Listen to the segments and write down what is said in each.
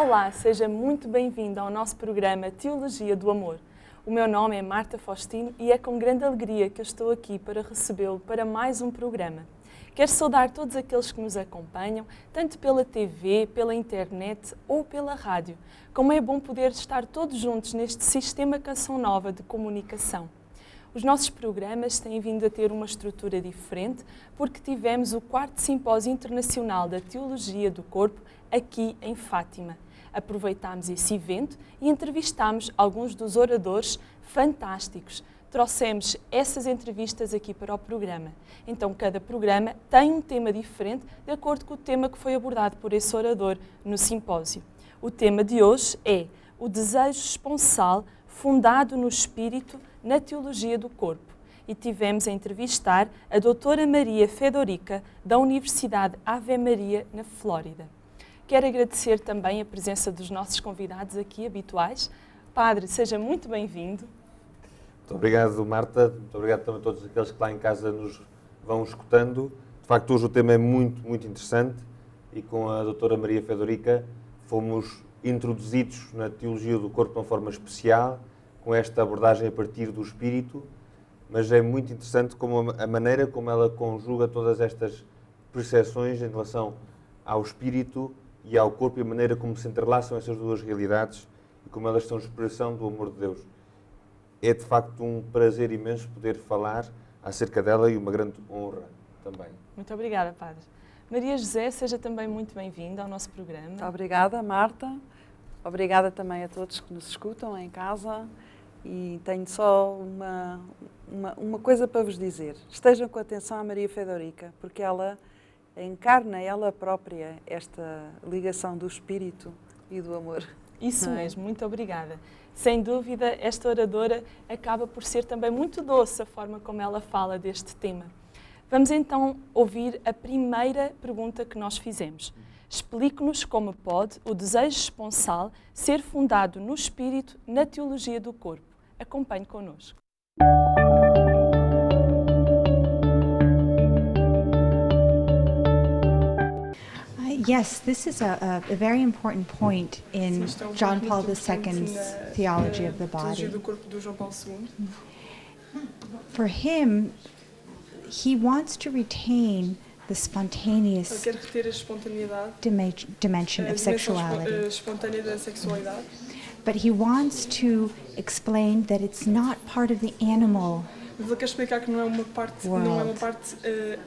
Olá, seja muito bem-vindo ao nosso programa Teologia do Amor. O meu nome é Marta Faustino e é com grande alegria que eu estou aqui para recebê-lo para mais um programa. Quero saudar todos aqueles que nos acompanham, tanto pela TV, pela internet ou pela rádio. Como é bom poder estar todos juntos neste sistema Canção Nova de comunicação. Os nossos programas têm vindo a ter uma estrutura diferente porque tivemos o 4º Simpósio Internacional da Teologia do Corpo aqui em Fátima. Aproveitámos esse evento e entrevistámos alguns dos oradores fantásticos. Trouxemos essas entrevistas aqui para o programa. Então, cada programa tem um tema diferente de acordo com o tema que foi abordado por esse orador no simpósio. O tema de hoje é o desejo esponsal fundado no espírito na teologia do corpo. E tivemos a entrevistar a doutora Maria Fedorica, da Universidade Ave Maria, na Flórida. Quero agradecer também a presença dos nossos convidados aqui habituais. Padre, seja muito bem-vindo. Muito obrigado, Marta. Muito obrigado também a todos aqueles que lá em casa nos vão escutando. De facto, hoje o tema é muito interessante e com a doutora Maria Fedorica fomos introduzidos na teologia do corpo de uma forma especial, com esta abordagem a partir do espírito, mas é muito interessante como a maneira como ela conjuga todas estas percepções em relação ao espírito e ao corpo e a maneira como se entrelaçam essas duas realidades e como elas são expressão do amor de Deus. É de facto um prazer imenso poder falar acerca dela e uma grande honra também. Muito obrigada, Padre. Maria José, seja também muito bem-vinda ao nosso programa. Muito obrigada, Marta. Obrigada também a todos que nos escutam em casa. E tenho só uma coisa para vos dizer. Estejam com atenção à Maria Fedorica, porque ela encarna ela própria esta ligação do espírito e do amor. Isso mesmo, muito obrigada. Sem dúvida, esta oradora acaba por ser também muito doce a forma como ela fala deste tema. Vamos então ouvir a primeira pergunta que nós fizemos. Explique-nos como pode o desejo esponsal ser fundado no espírito na teologia do corpo. Acompanhe connosco. Yes, this is a very important point in John Paul II's theology of the body. For him, he wants to retain the spontaneous dimension of sexuality. But he wants to explain that it's not part of the animal Mas ele quer explicar que não é uma parte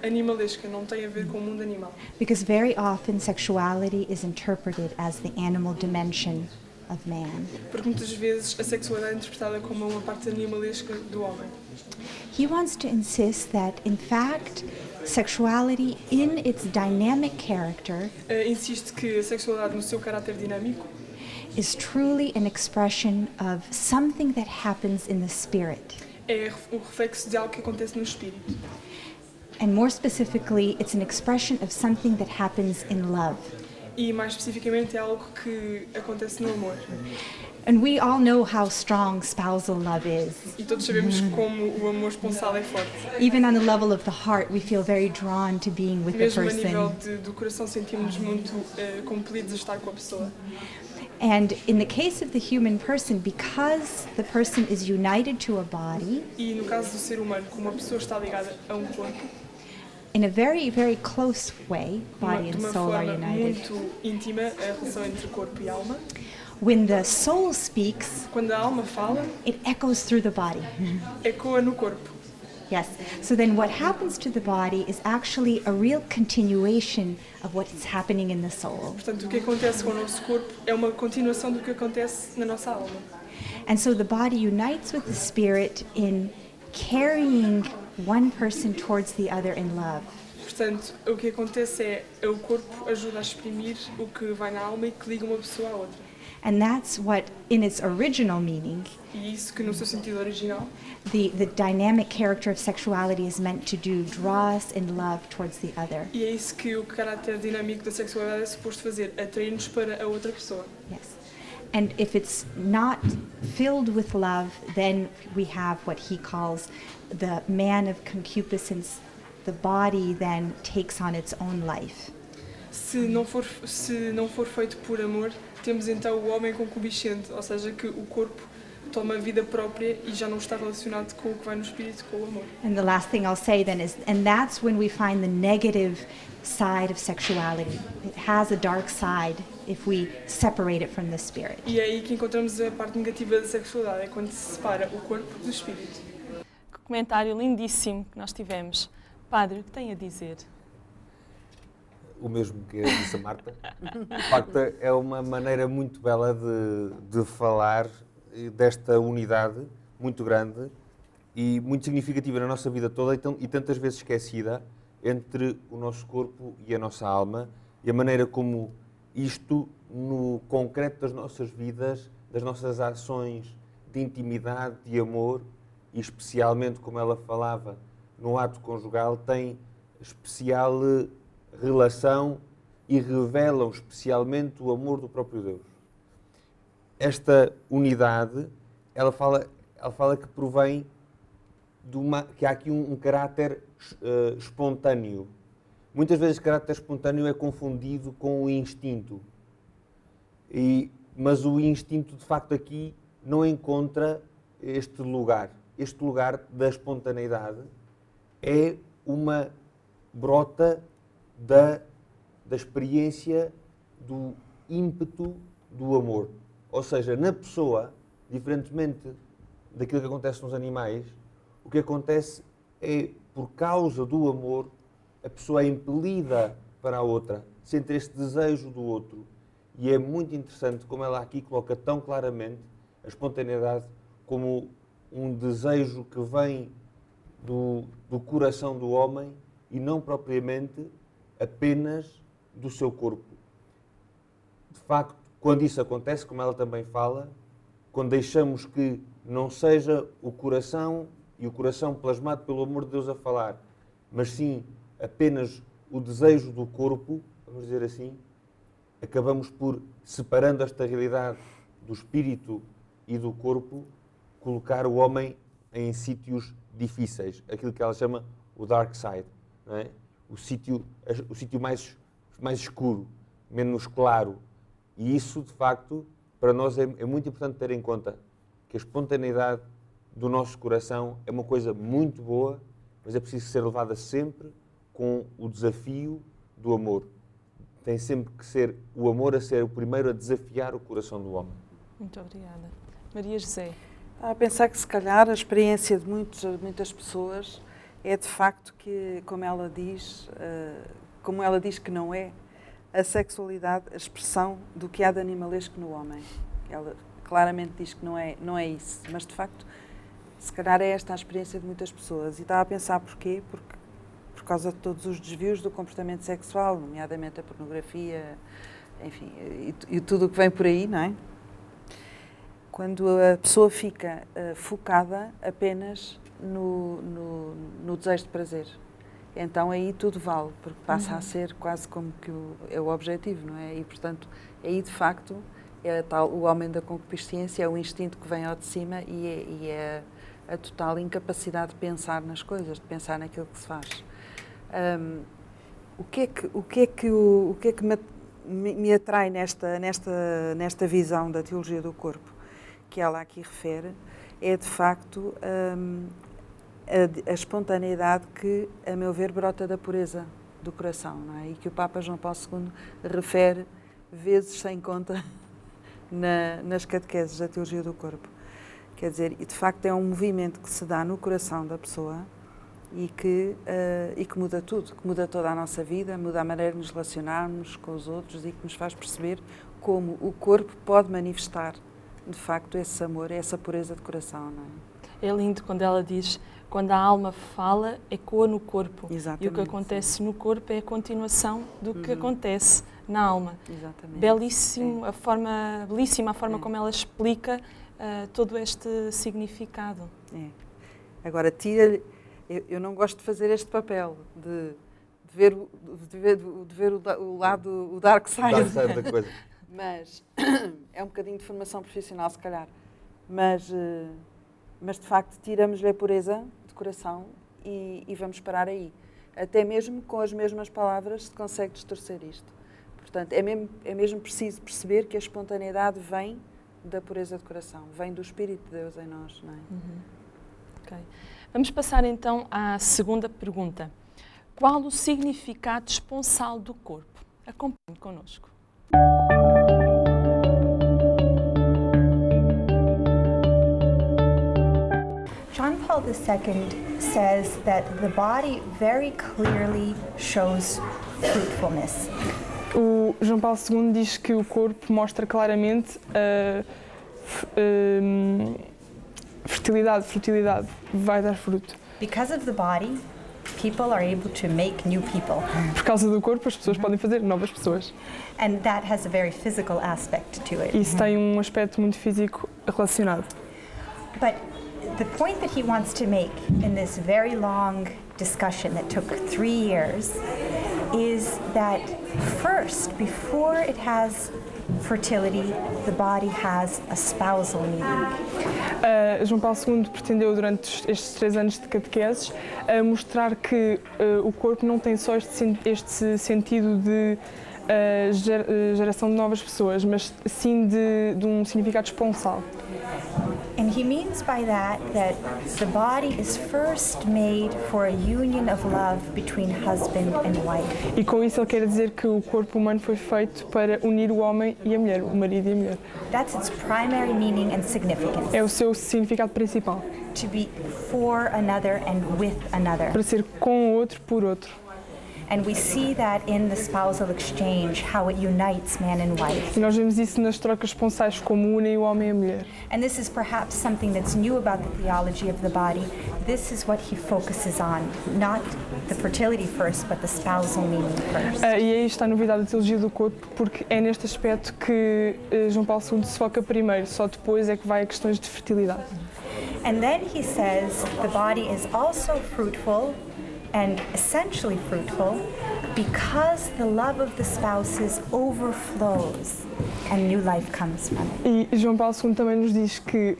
animalesca, não tem a ver com o mundo animal. Because very often sexuality is interpreted as the animal dimension of man. Porque muitas vezes a sexualidade é interpretada como uma parte animalesca do homem. He wants to insist that, in fact, sexuality in its dynamic character Insiste que a sexualidade no seu caráter dinâmico is truly an expression of something that happens in the spirit. é o reflexo de algo que acontece no espírito. And more specifically, it's an expression of something that happens in love. E mais especificamente é algo que acontece no amor. And we all know how strong spousal love is. E todos sabemos como o amor esponsal é forte. Even on the level of the heart, we feel very drawn to being with the Mesmo a nível person. do coração sentimos-nos muito compelidos a estar com a pessoa. And in the case of the human person, because the person is united to a body E no caso do ser humano, como a pessoa está ligada a um corpo, in a very, very close way, body de and uma soul are forma united. muito íntima, a relação entre corpo e alma. When the soul speaks, Quando a alma fala, it echoes through the body. ecoa no corpo. Yes. So then what happens to the body is actually a real continuation of what is happening in the soul. Portanto, o que acontece com o nosso corpo é uma continuação do que acontece na nossa alma. And so the body unites with the spirit in carrying one person towards the other in love. Portanto, o que acontece é o corpo ajuda a exprimir o que vai na alma e que liga uma pessoa à outra. And that's what, in its original meaning, E isso que no seu sentido original, the dynamic character of sexuality is meant to do, draw us in love towards the other. e é isso que o caráter dinâmico da sexualidade é suposto fazer, atrair-nos para a outra pessoa. Yes. And if it's not filled with love, then we have what he calls the man of concupiscence. The body then takes on its own life. Se não for feito por amor, temos então o homem concupiscente, ou seja, que o corpo toma vida própria e já não está relacionado com o que vai no espírito, com o amor. And the last thing I'll say then is, and that's when we find the negative side of sexuality. It has a dark side if we separate it from the spirit. E é aí que encontramos a parte negativa da sexualidade, é quando se separa o corpo do espírito. Que comentário lindíssimo que nós tivemos. Padre, o que tem a dizer? O mesmo que disse a Marta. De facto, é uma maneira muito bela de falar desta unidade muito grande e muito significativa na nossa vida toda e tantas vezes esquecida entre o nosso corpo e a nossa alma e a maneira como isto, no concreto das nossas vidas, das nossas ações de intimidade, de amor e especialmente, como ela falava, no ato conjugal, tem especial relação e revelam especialmente o amor do próprio Deus. Esta unidade, ela fala que provém que há aqui um caráter espontâneo. Muitas vezes o caráter espontâneo é confundido com o instinto. Mas o instinto, de facto, aqui não encontra este lugar. Este lugar da espontaneidade é uma brota da experiência do ímpeto do amor. Ou seja, na pessoa, diferentemente daquilo que acontece nos animais, o que acontece é, por causa do amor, a pessoa é impelida para a outra, sente este desejo do outro. E é muito interessante como ela aqui coloca tão claramente a espontaneidade como um desejo que vem do coração do homem e não propriamente apenas do seu corpo. De facto, quando isso acontece, como ela também fala, quando deixamos que não seja o coração e o coração plasmado pelo amor de Deus a falar, mas sim apenas o desejo do corpo, vamos dizer assim, acabamos por, separando esta realidade do espírito e do corpo, colocar o homem em sítios difíceis, aquilo que ela chama o dark side, não é? O sítio mais escuro, menos claro. E isso, de facto, para nós é muito importante ter em conta que a espontaneidade do nosso coração é uma coisa muito boa, mas é preciso ser levada sempre com o desafio do amor. Tem sempre que ser o amor a ser o primeiro a desafiar o coração do homem. Muito obrigada. Maria José. Estava a pensar que, se calhar, a experiência de muitas pessoas é, de facto, que, como ela diz que não é, a sexualidade, a expressão do que há de animalesco no homem. Ela claramente diz que não é isso, mas, de facto, se calhar é esta a experiência de muitas pessoas. E estava a pensar porquê? Porque, por causa de todos os desvios do comportamento sexual, nomeadamente a pornografia, enfim, e tudo o que vem por aí, não é? Quando a pessoa fica focada apenas no desejo de prazer, então aí tudo vale, porque passa a ser quase como que é o objetivo, não é? E, portanto, aí de facto é o homem da concupiscência, é o instinto que vem ao de cima e é a total incapacidade de pensar nas coisas, de pensar naquilo que se faz. O que é que me atrai nesta visão da teologia do corpo que ela aqui refere é, de facto, a espontaneidade que, a meu ver, brota da pureza do coração, não é? E que o Papa João Paulo II refere vezes sem conta nas catequeses da teologia do corpo. Quer dizer, e de facto é um movimento que se dá no coração da pessoa e que muda tudo, que muda toda a nossa vida, muda a maneira de nos relacionarmos com os outros e que nos faz perceber como o corpo pode manifestar, de facto, esse amor, essa pureza de coração, não é? É lindo quando ela diz, quando a alma fala, ecoa no corpo. Exatamente, e o que acontece no corpo é a continuação do que acontece na alma. Exatamente. Belíssima a forma como ela explica todo este significado. É. Agora, tira-lhe... Eu não gosto de fazer este papel, de ver o lado, o dark side. Dark side da coisa. Mas é um bocadinho de formação profissional, se calhar. Mas de facto, tiramos-lhe a pureza de coração e vamos parar aí. Até mesmo com as mesmas palavras se consegue distorcer isto. Portanto, é mesmo preciso perceber que a espontaneidade vem da pureza de coração, vem do Espírito de Deus em nós, não é? Ok. Vamos passar então à segunda pergunta. Qual o significado esponsal do corpo? Acompanhe connosco. John Paul II says that the body very clearly shows fruitfulness. O João Paulo II diz que o corpo mostra claramente a frutilidade, vai dar fruto. Because of the body, people are able to make new people. Por causa do corpo, as pessoas podem fazer novas pessoas. And that has a very physical aspect to it. Isso tem um aspecto muito físico relacionado. But the point that he wants to make in this very long discussion that took 3 years is that first, before it has fertility, the body has a spousal meaning. João Paulo II pretendeu, durante estes 3 anos de catequeses, mostrar que o corpo não tem só este sentido de geração de novas pessoas, mas sim de um significado esponsal. And he means by that the body is first made for a union of love between husband and wife. E com isso ele quer dizer que o corpo humano foi feito para unir o homem e a mulher, o marido e a mulher. That's its primary meaning and significance. É o seu significado principal. To be for another and with another. Para ser com o outro, por outro. And we see that in the spousal exchange, how it unites man and wife. E nós vemos isso nas trocas esponsais, como unem o homem e a mulher. And this is perhaps something that's new about the theology of the body. This is what he focuses on, not the fertility first, but the spousal meaning first. E aí está a novidade da teologia do corpo, porque é neste aspecto que João Paulo II se foca primeiro, só depois é que vai a questões de fertilidade. And then he says the body is also fruitful and essentially fruitful because the love of the spouses overflows and new life comes from it. E João Paulo II também nos diz que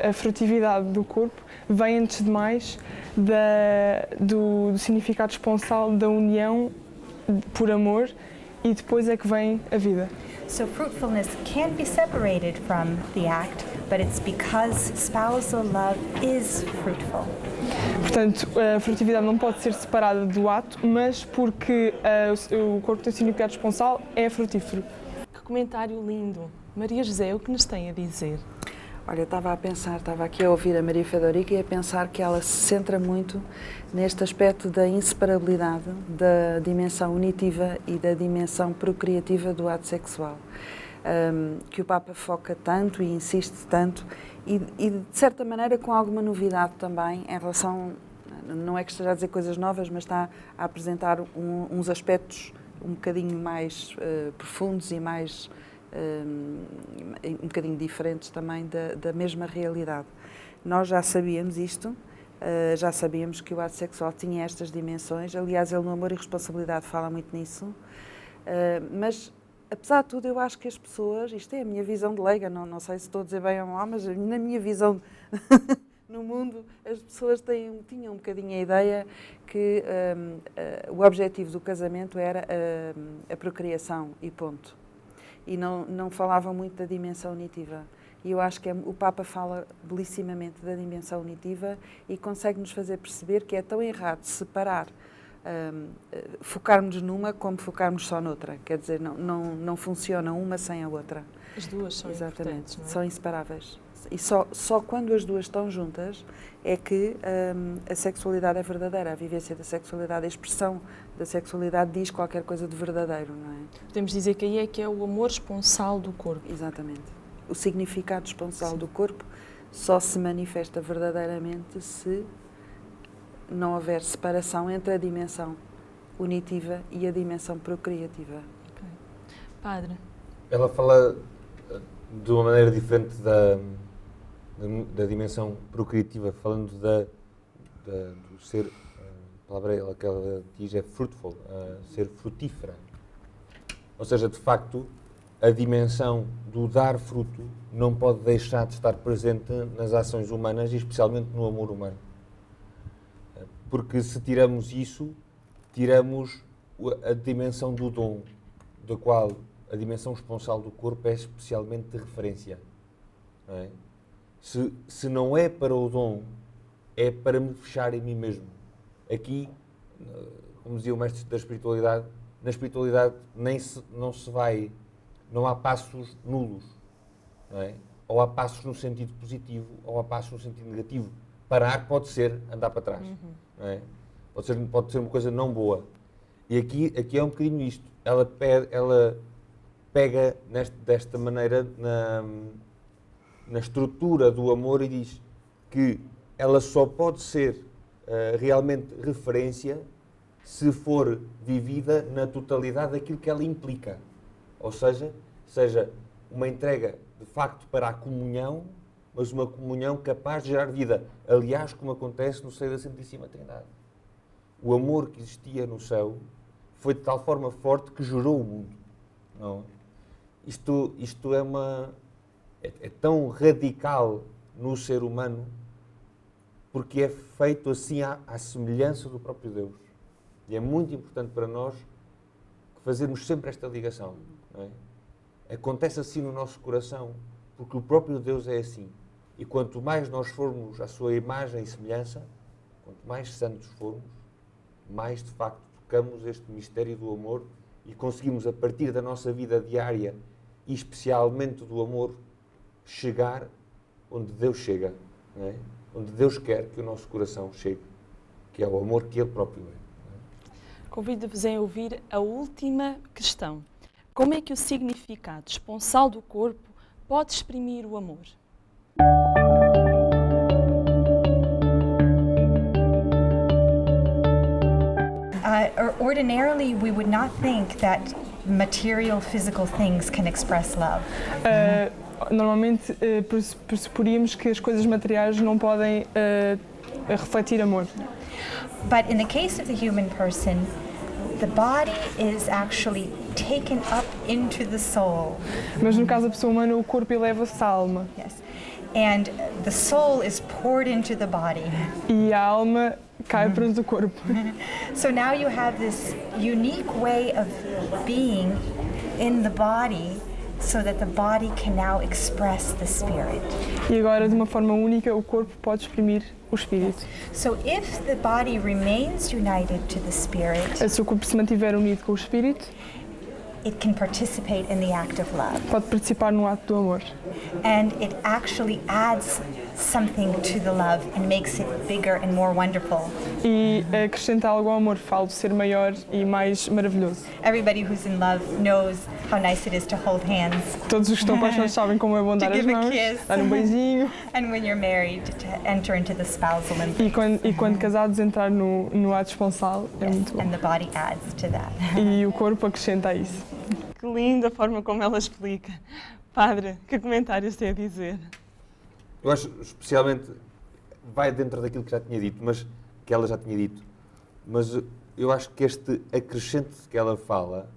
a frutividade do corpo vem antes de mais do significado esponsal da união por amor e depois é que vem a vida. So fruitfulness can't be separated from the act, but it's because spousal love is fruitful. Portanto, a frutividade não pode ser separada do ato, mas porque o corpo tem significado esponsal, é frutífero. Que comentário lindo. Maria José, o que nos tem a dizer? Olha, estava aqui a ouvir a Maria Fedorica e a pensar que ela se centra muito neste aspecto da inseparabilidade, da dimensão unitiva e da dimensão procriativa do ato sexual, que o Papa foca tanto e insiste tanto e de certa maneira com alguma novidade também em relação, não é que esteja a dizer coisas novas, mas está a apresentar uns aspectos um bocadinho mais profundos e mais um bocadinho diferentes também da mesma realidade. Nós já sabíamos isto, já sabíamos que o ato sexual tinha estas dimensões, aliás ele no Amor e Responsabilidade fala muito nisso, mas apesar de tudo eu acho que as pessoas, isto é a minha visão de leiga, não sei se estou a dizer bem ou mal, mas na minha visão no mundo as pessoas tinham um bocadinho a ideia que o objetivo do casamento era a procriação e ponto. E não falavam muito da dimensão unitiva. E eu acho que o Papa fala belissimamente da dimensão unitiva e consegue-nos fazer perceber que é tão errado separar, focarmos numa como focarmos só noutra. Quer dizer, não funciona uma sem a outra. As duas são importantes, não é? São inseparáveis. E só quando as duas estão juntas é que a sexualidade é verdadeira, a vivência da sexualidade, a expressão da sexualidade diz qualquer coisa de verdadeiro, não é? Podemos dizer que aí é que é o amor esponsal do corpo. Exatamente. O significado esponsal do corpo só se manifesta verdadeiramente se não houver separação entre a dimensão unitiva e a dimensão procriativa. Okay. Padre? Ela fala de uma maneira diferente da dimensão procriativa, falando do ser, a palavra que ela diz é fruitful, ser frutífera. Ou seja, de facto, a dimensão do dar fruto não pode deixar de estar presente nas ações humanas e especialmente no amor humano. Porque se tiramos isso, tiramos a dimensão do dom, da qual a dimensão esponsal do corpo é especialmente de referência. Não é? Se não é para o dom, é para me fechar em mim mesmo. Aqui, como dizia o mestre da espiritualidade, na espiritualidade não há passos nulos. Não é? Ou há passos no sentido positivo, ou há passos no sentido negativo. Parar pode ser andar para trás. Não é? Pode ser uma coisa não boa. E aqui é um bocadinho isto. Ela pega desta maneira na estrutura do amor e diz que ela só pode ser realmente referência se for vivida na totalidade daquilo que ela implica. Ou seja uma entrega de facto para a comunhão, mas uma comunhão capaz de gerar vida. Aliás, como acontece no seio da Santíssima Trindade. O amor que existia no céu foi de tal forma forte que gerou o mundo. Não? Isto é tão radical no ser humano porque é feito assim à semelhança do próprio Deus. E é muito importante para nós fazermos sempre esta ligação. Não é? Acontece assim no nosso coração porque o próprio Deus é assim. E quanto mais nós formos à sua imagem e semelhança, quanto mais santos formos, mais de facto tocamos este mistério do amor e conseguimos, a partir da nossa vida diária e especialmente do amor, chegar onde Deus chega, não é? Onde Deus quer que o nosso coração chegue, que é o amor que Ele próprio é. Convido-vos a ouvir a última questão. Como é que o significado esponsal do corpo pode exprimir o amor? Ordinarily, we would not think that material, physical things can express love. Normalmente pressuporíamos que as coisas materiais não podem refletir amor. But in the case of the human person, the body is actually taken up into the soul. Mas no caso da pessoa humana, o corpo eleva-se à alma. Yes. And the soul is poured into the body. E a alma cai para o corpo. So now you have this unique way of being in the body so that the body can now express the spirit. E agora, de uma forma única, o corpo pode exprimir o espírito. So if the body remains united to the spirit, Se o corpo se mantiver unido com o espírito, it can participate in the act of love. pode participar no ato do amor. And it actually adds something to the love and makes it bigger and more wonderful. E acrescenta algo ao amor, falo de ser maior e mais maravilhoso. Everybody who's in love knows how nice it is to hold hands. Todos os que estão apaixonados sabem como é bom dar as give a mãos, kiss. dar um beijinho. And when you're married, to enter into the spousal embrace. E quando casados, entrar no ato esponsal é muito bom. And the body adds to that. E o corpo acrescenta a isso. Que linda a forma como ela explica. Padre, que comentários tem a dizer? Eu acho, especialmente, vai dentro daquilo que ela já tinha dito, mas eu acho que este acrescente que ela fala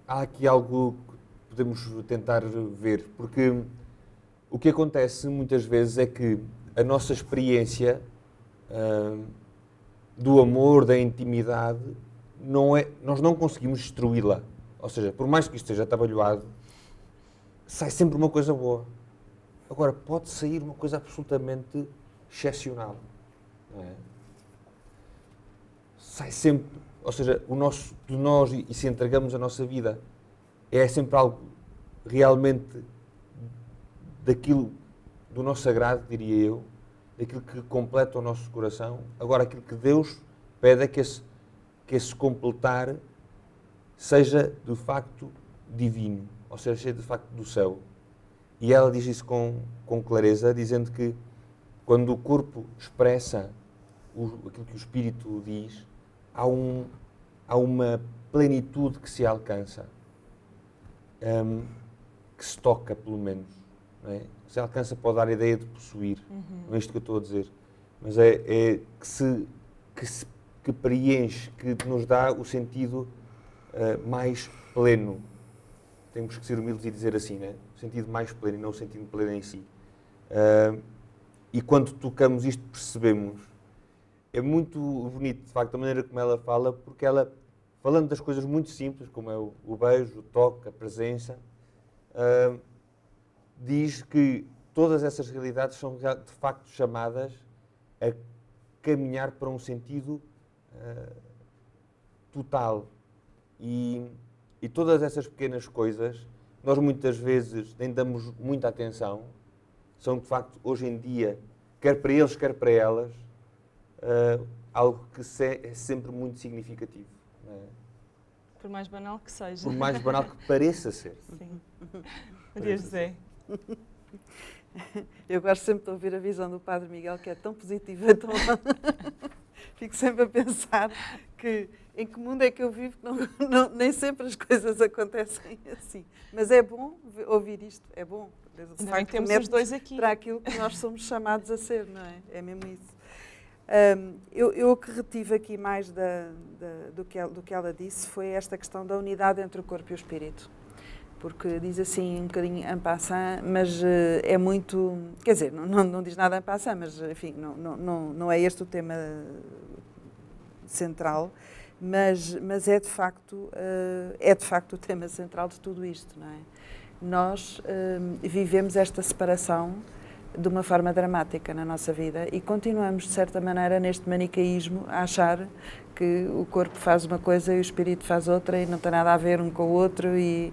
há aqui algo que podemos tentar ver, porque o que acontece muitas vezes é que a nossa experiência do amor, da intimidade, nós não conseguimos destruí-la. Ou seja, por mais que isto esteja atabalhoado, sai sempre uma coisa boa. Agora, pode sair uma coisa absolutamente excepcional. Não é? Sai sempre, ou seja, de nós, e se entregamos a nossa vida, é sempre algo realmente daquilo, do nosso sagrado, diria eu, daquilo que completa o nosso coração. Agora, aquilo que Deus pede é que esse completar seja, de facto, divino, ou seja de facto do céu. E ela diz isso com clareza, dizendo que quando o corpo expressa aquilo que o espírito diz, há uma plenitude que se alcança, que se toca, pelo menos. Não é? Se alcança pode dar a ideia de possuir, não é isto que eu estou a dizer, mas é que preenche, que nos dá o sentido mais pleno. Temos que ser humildes e dizer assim, né? O sentido mais pleno e não o sentido pleno em si. E quando tocamos isto, percebemos é muito bonito, de facto, a maneira como ela fala, porque ela, falando das coisas muito simples, como é o beijo, o toque, a presença, diz que todas essas realidades são, de facto, chamadas a caminhar para um sentido total. E todas essas pequenas coisas, nós muitas vezes nem damos muita atenção, são, de facto, hoje em dia, quer para eles, quer para elas, algo que é sempre muito significativo. Não é? Por mais banal que seja. Por mais banal que pareça ser. Sim. Maria José. Eu gosto sempre de ouvir a visão do Padre Miguel, que é tão positiva. Tão... Fico sempre a pensar que em que mundo é que eu vivo, nem sempre as coisas acontecem assim. Mas é bom ouvir isto, é bom. Ainda bem que temos os dois aqui. Para aquilo que nós somos chamados a ser, não é? É mesmo isso. Eu o que retive aqui mais do que ela disse foi esta questão da unidade entre o corpo e o espírito. Porque diz assim um bocadinho en passant, mas é muito... Quer dizer, não diz nada en passant, mas enfim, não é este o tema central, mas é de facto o tema central de tudo isto, não é? Nós vivemos esta separação de uma forma dramática na nossa vida e continuamos, de certa maneira, neste manicaísmo, a achar que o corpo faz uma coisa e o espírito faz outra e não tem nada a ver um com o outro e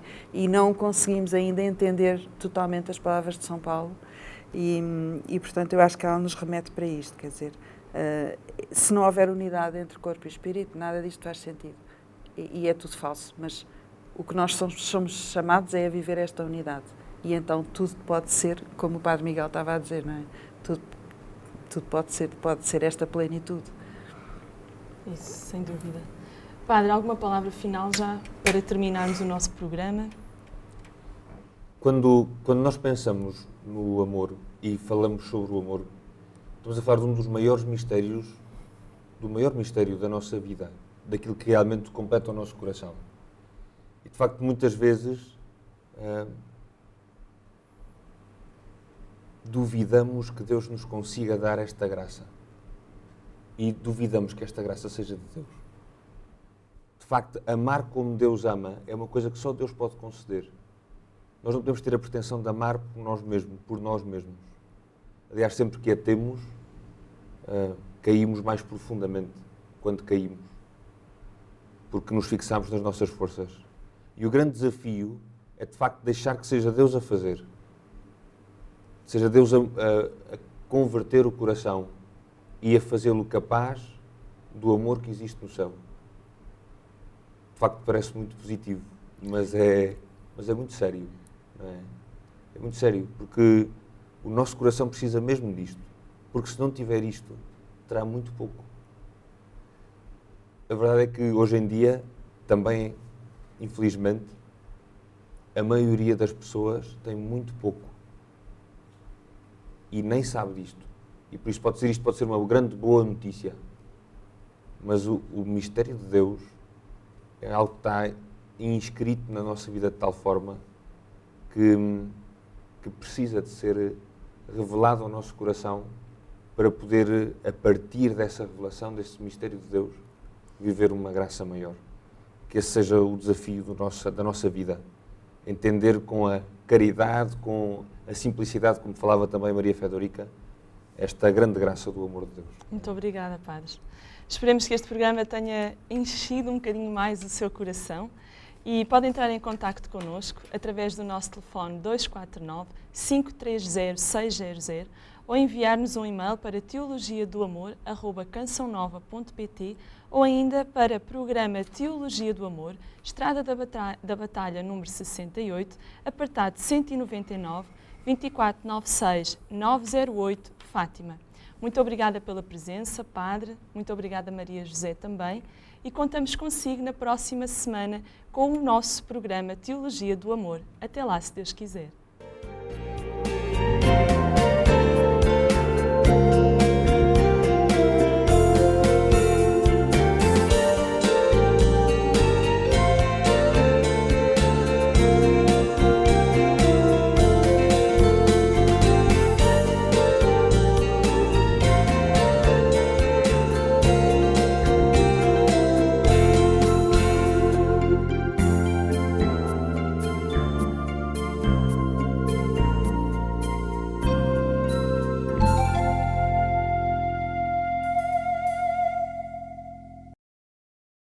não conseguimos ainda entender totalmente as palavras de São Paulo e, portanto, eu acho que ela nos remete para isto, quer dizer, se não houver unidade entre corpo e espírito, nada disto faz sentido e é tudo falso, mas o que nós somos chamados é a viver esta unidade. E então tudo pode ser, como o Padre Miguel estava a dizer, não é? Tudo pode ser esta plenitude. Isso, sem dúvida. Padre, alguma palavra final já para terminarmos o nosso programa? Quando nós pensamos no amor e falamos sobre o amor, estamos a falar de um dos maiores mistérios, do maior mistério da nossa vida, daquilo que realmente completa o nosso coração. E de facto, muitas vezes, duvidamos que Deus nos consiga dar esta graça. E duvidamos que esta graça seja de Deus. De facto, amar como Deus ama é uma coisa que só Deus pode conceder. Nós não podemos ter a pretensão de amar por nós mesmos. Aliás, sempre que a temos, caímos mais profundamente quando caímos. Porque nos fixamos nas nossas forças. E o grande desafio é, de facto, deixar que seja Deus a fazer. Seja Deus a converter o coração e a fazê-lo capaz do amor que existe no céu. De facto, parece muito positivo, mas é muito sério. Não é? É muito sério, porque o nosso coração precisa mesmo disto. Porque se não tiver isto, terá muito pouco. A verdade é que hoje em dia, também, infelizmente, a maioria das pessoas tem muito pouco. E nem sabe disto. E por isso isto pode ser uma grande boa notícia. Mas o mistério de Deus é algo que está inscrito na nossa vida de tal forma que precisa de ser revelado ao nosso coração para poder, a partir dessa revelação, desse mistério de Deus, viver uma graça maior. Que esse seja o desafio da nossa vida. Entender com a caridade, com a simplicidade, como falava também Maria Fedorica, esta grande graça do amor de Deus. Muito obrigada, Padre. Esperemos que este programa tenha enchido um bocadinho mais o seu coração e pode entrar em contacto connosco através do nosso telefone 249-530-600 ou enviar-nos um e-mail para teologiadoamor@cançãonova.pt ou ainda para programa Teologia do Amor, Estrada da Batalha número 68, apartado 199, 2496 908, Fátima. Muito obrigada pela presença, Padre. Muito obrigada, Maria José, também. E contamos consigo na próxima semana com o nosso programa Teologia do Amor. Até lá, se Deus quiser.